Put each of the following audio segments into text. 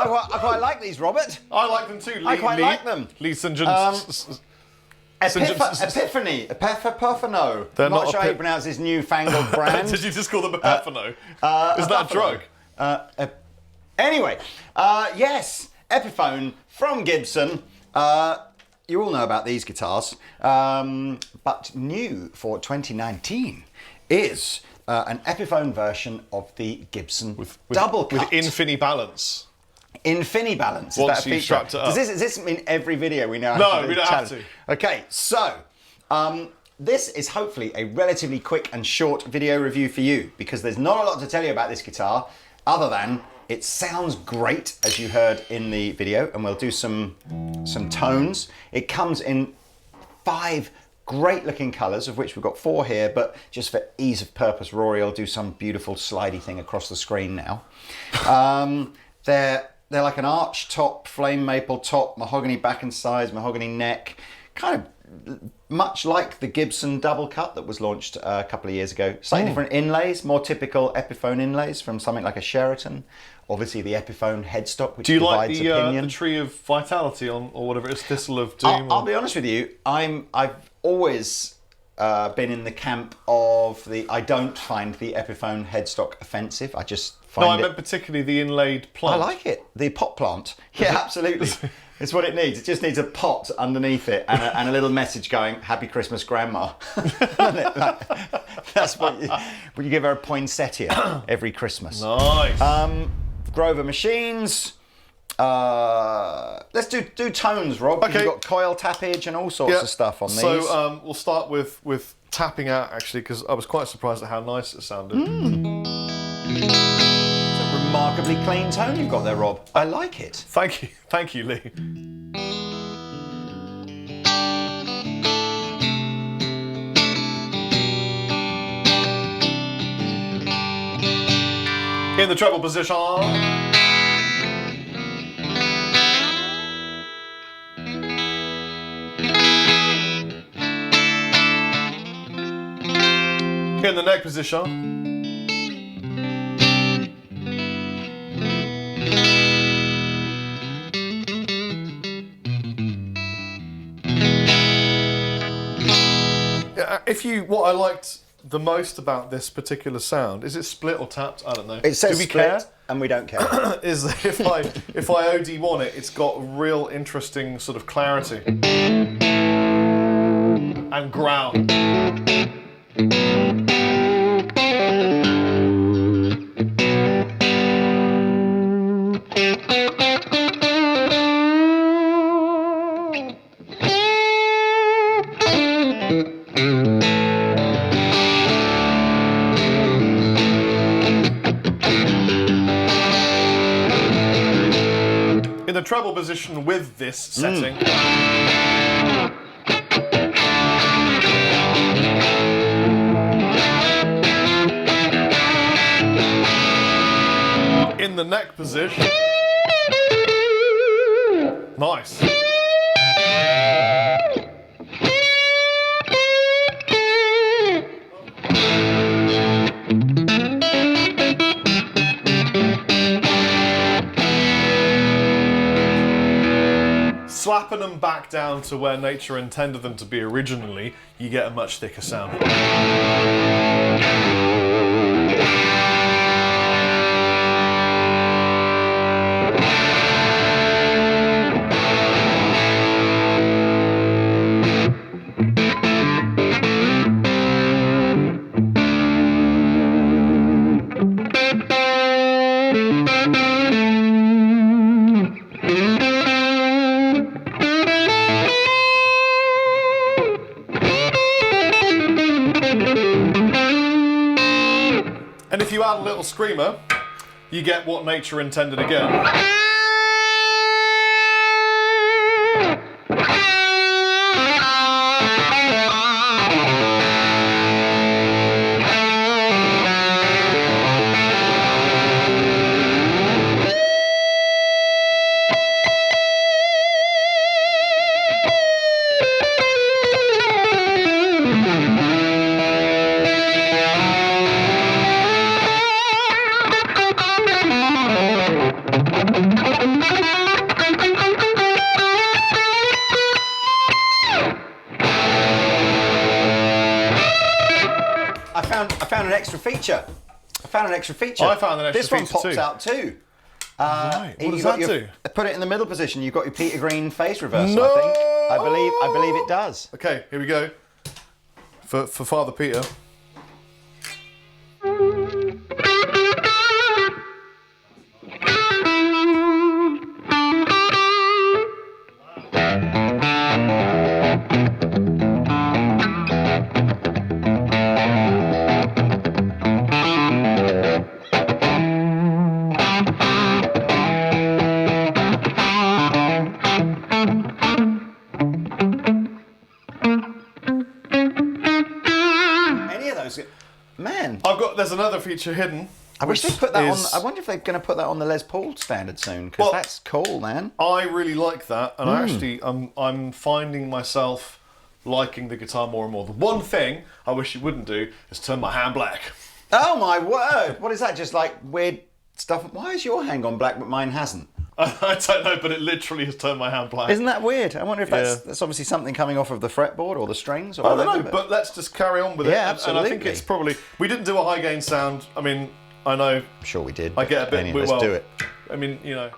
I quite like these, Robert. I like them too. I quite like them. Lee St. Epiphone. Epiphone. They're I'm not not sure how you pronounce this newfangled brand. Did you just call them Epiphone? Is that a drug? Anyway, yes, Epiphone from Gibson. You all know about these guitars, but new for 2019 is an Epiphone version of the Gibson double cut. With Infini balance. Infini balance. Once you've strapped it up. Does this mean every video we now have No, to we don't have to. Okay, so this is hopefully a relatively quick and short video review for you because there's not a lot to tell you about this guitar other than it sounds great, as you heard in the video, and we'll do some tones. It comes in 5 great looking colours, of which we've got 4 here, but just for ease of purpose, Rory will do some beautiful slidey thing across the screen now. They're like an arch top, flame maple top, mahogany back and sides, mahogany neck, kind of much like the Gibson double cut that was launched a couple of years ago. Slightly different inlays, more typical Epiphone inlays from something like a Sheraton. Obviously the Epiphone headstock, which divides opinion. Do you like the Tree of Vitality or whatever it is, Thistle of Doom? I'll be honest with you, I've always been in the camp of I don't find the Epiphone headstock offensive. I just find I meant particularly the inlaid plant. I like it. The pot plant. Yeah, absolutely. It's what it needs. It just needs a pot underneath it and a little message going, "Happy Christmas, Grandma." That's what you give her a poinsettia every Christmas. Nice. Grover machines. Let's do tones, Rob. Okay. You've got coil tappage and all sorts of stuff on these. So we'll start with tapping out, actually, because I was quite surprised at how nice it sounded. It's a remarkably clean tone you've got there, Rob. I like it. Thank you, Lee. In the treble position. In the neck position. What I liked the most about this particular sound, is it split or tapped? I don't know. It says Do we split, care? and we don't care. Is that if I OD1 it, it's got real interesting sort of clarity and ground. In the treble position with this setting. In the neck position. Nice. Slapping them back down to where nature intended them to be originally, you get a much thicker sound. And if you add a little screamer, you get what nature intended again. extra feature. I found an extra feature. I found an extra This one feature pops too. out too. Right. What does You that got do? Put it in the middle position. You've got your Peter Green face reversal. No! I believe it does. Okay, here we go. For Father Peter. Any of those? Man, There's another feature hidden. I wish they'd put that is- on. I wonder if they're going to put that on the Les Paul standard soon, because Well- that's cool, man. I really like that, and I actually, I'm finding myself liking the guitar more and more. The one thing I wish you wouldn't do is turn my hand black. Oh my word! What is that? Just like weird stuff. Why is your hand gone black but mine hasn't? I don't know, but it literally has turned my hand black. Isn't that weird? I wonder if Yeah. that's obviously something coming off of the fretboard or the strings or I don't whatever. know, but let's just carry on with it. Yeah, And I think absolutely. it's probably... We didn't do a high gain sound. I mean, I know... I'm sure we did. I get a bit... Let's well, do it. I mean, you know...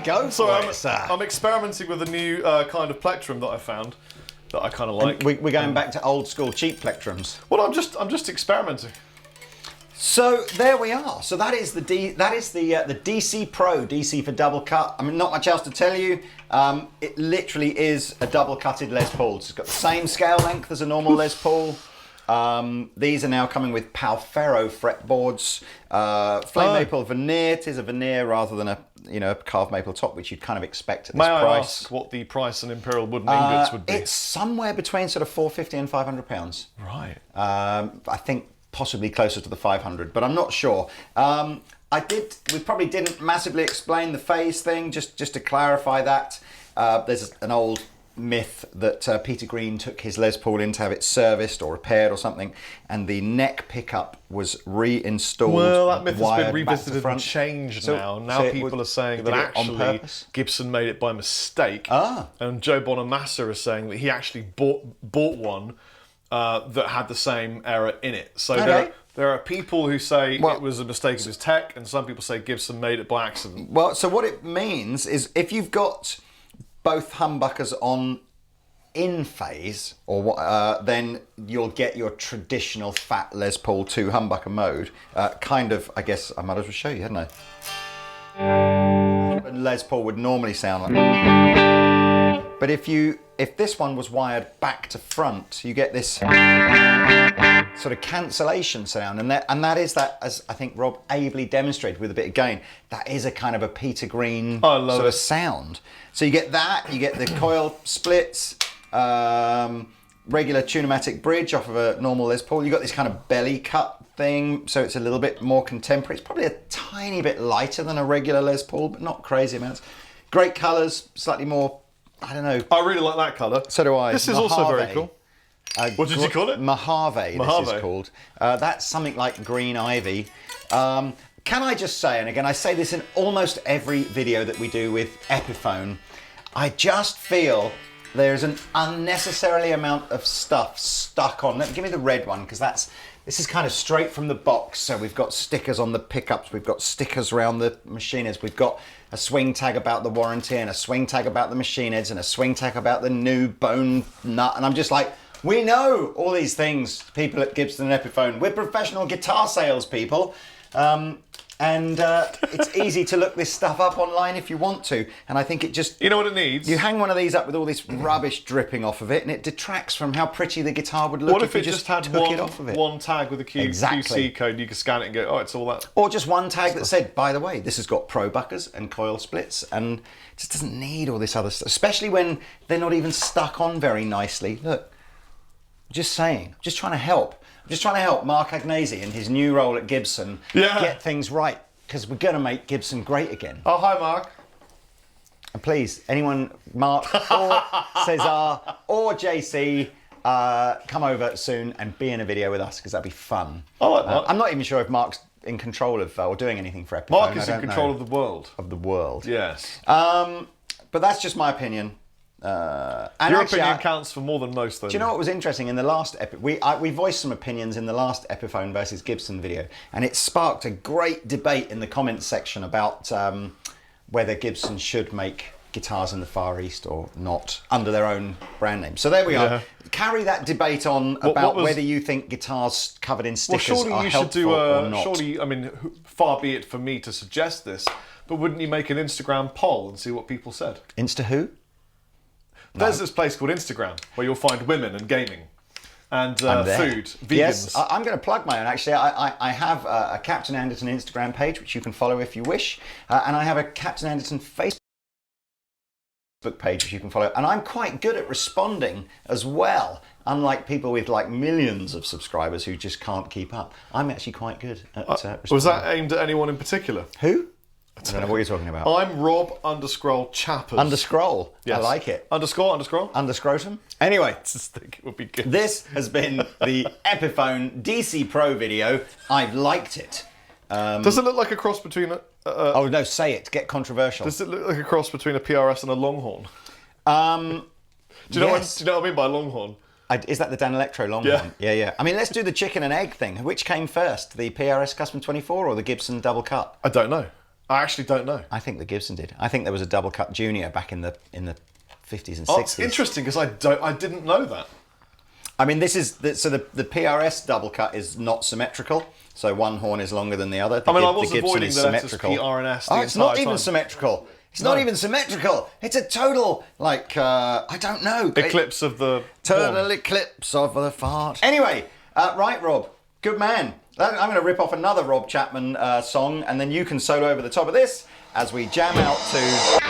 Go So for it, sir. I'm experimenting with a new kind of plectrum that I found that I kind of like. We're going back to old school cheap plectrums. Well, I'm just experimenting. So there we are. So that is the DC Pro, DC for double cut. I mean, not much else to tell you. It literally is a double cutted Les Paul. It's got the same scale length as a normal Les Paul. These are now coming with Palfero fretboards, flame maple veneer. It is a veneer rather than a carved maple top, which you'd kind of expect at this May I price. ask what the price on Imperial wooden ingots would be? It's somewhere between sort of £450 and £500. Right. I think possibly closer to the 500, but I'm not sure. We probably didn't massively explain the phase thing, just to clarify that. There's an old myth that Peter Green took his Les Paul in to have it serviced or repaired or something, and the neck pickup was reinstalled. Well, that myth has wired been back to revisited and front. changed So- now. so Now it people would- are saying it that did it on actually purpose? Gibson made it by mistake. Ah. And Joe Bonamassa is saying that he actually bought one that had the same error in it. So Okay. there are people who say Well- it was a mistake of his tech, and some people say Gibson made it by accident. Well, so what it means is if you've got both humbuckers on in phase, or what, then you'll get your traditional fat Les Paul 2 humbucker mode. Kind of, I guess I might as well show you, hadn't I? Les Paul would normally sound like. But if this one was wired back to front, you get this sort of cancellation sound, and that is that, as I think Rob ably demonstrated with a bit of gain, that is a kind of a Peter Green I love sort it. of sound. So you get that, you get the coil splits, regular tunematic bridge off of a normal Les Paul. You got this kind of belly cut thing, so it's a little bit more contemporary. It's probably a tiny bit lighter than a regular Les Paul, but not crazy amounts. Great colours, slightly more, I don't know. I really like that colour. So do I. This is also very Mojave. cool. What did you call it? Mojave, this Mojave. is called. That's something like green ivy. Can I just say, and again, I say this in almost every video that we do with Epiphone, I just feel there's an unnecessarily amount of stuff stuck on. Give me the red one, because this is kind of straight from the box. So we've got stickers on the pickups, we've got stickers around the machine heads, we've got a swing tag about the warranty, and a swing tag about the machine heads, and a swing tag about the new bone nut. And I'm just like, we know all these things, people at Gibson and Epiphone. We're professional guitar salespeople. And it's easy to look this stuff up online if you want to. And I think it just... You know what it needs? You hang one of these up with all this rubbish dripping off of it, and it detracts from how pretty the guitar would look What if you it just had took it off of it. one tag with a Exactly. QC code? You could scan it and go, oh, it's all that. Or just one tag that said, by the way, this has got pro buckers and coil splits, and it just doesn't need all this other stuff, especially when they're not even stuck on very nicely. Look, just saying, just trying to help. I'm just trying to help Mark Agnesi in his new role at Gibson get things right, because we're going to make Gibson great again. Oh, hi, Mark. And please, anyone, Mark or Cesar or JC, come over soon and be in a video with us, because that'd be fun. I like Mark. I'm not even sure if Mark's in control of or doing anything for Epiphone. Mark is in control of the world. Of the world. Yes. But that's just my opinion. And Your actually, opinion counts for more than most, though. Do you know what was interesting in the last we voiced some opinions in the last Epiphone versus Gibson video, and it sparked a great debate in the comments section about whether Gibson should make guitars in the Far East or not under their own brand name. So there we are. Carry that debate on about whether you think guitars covered in stickers are helpful or not. Surely, I mean, far be it for me to suggest this, but wouldn't you make an Instagram poll and see what people said? Insta who? There's this place called Instagram where you'll find women and gaming and food, vegans. Yes, I'm going to plug my own. Actually, I have a Captain Anderton Instagram page, which you can follow if you wish, and I have a Captain Anderton Facebook page, which you can follow. And I'm quite good at responding as well, unlike people with like millions of subscribers who just can't keep up. I'm actually quite good at responding. Was that aimed at anyone in particular? Who? I don't know what you're talking about. I'm Rob_Chappers. Underscroll. Yes. I like it. Underscroll. Underscrotum. Anyway, I just think it would be good. This has been the Epiphone DC Pro video. I've liked it. Does it look like a cross between a... oh, no, say it. Get controversial. Does it look like a cross between a PRS and a Longhorn? Do you know what I mean by Longhorn? Is that the Dan Electro Longhorn? Yeah. I mean, let's do the chicken and egg thing. Which came first, the PRS Custom 24 or the Gibson Double Cut? I don't know. I actually don't know. I think the Gibson did. I think there was a Double Cut Junior back in the 50s and 60s. Oh, it's interesting because I didn't know that. I mean, this is the PRS Double Cut is not symmetrical, so one horn is longer than the other. I was avoiding the letters PR and S. It's not even symmetrical. It's not even symmetrical. It's a total, like, I don't know. Eclipse of the... Total eclipse of the fart. Anyway, right, Rob. Good man. I'm going to rip off another Rob Chapman song, and then you can solo over the top of this as we jam out to...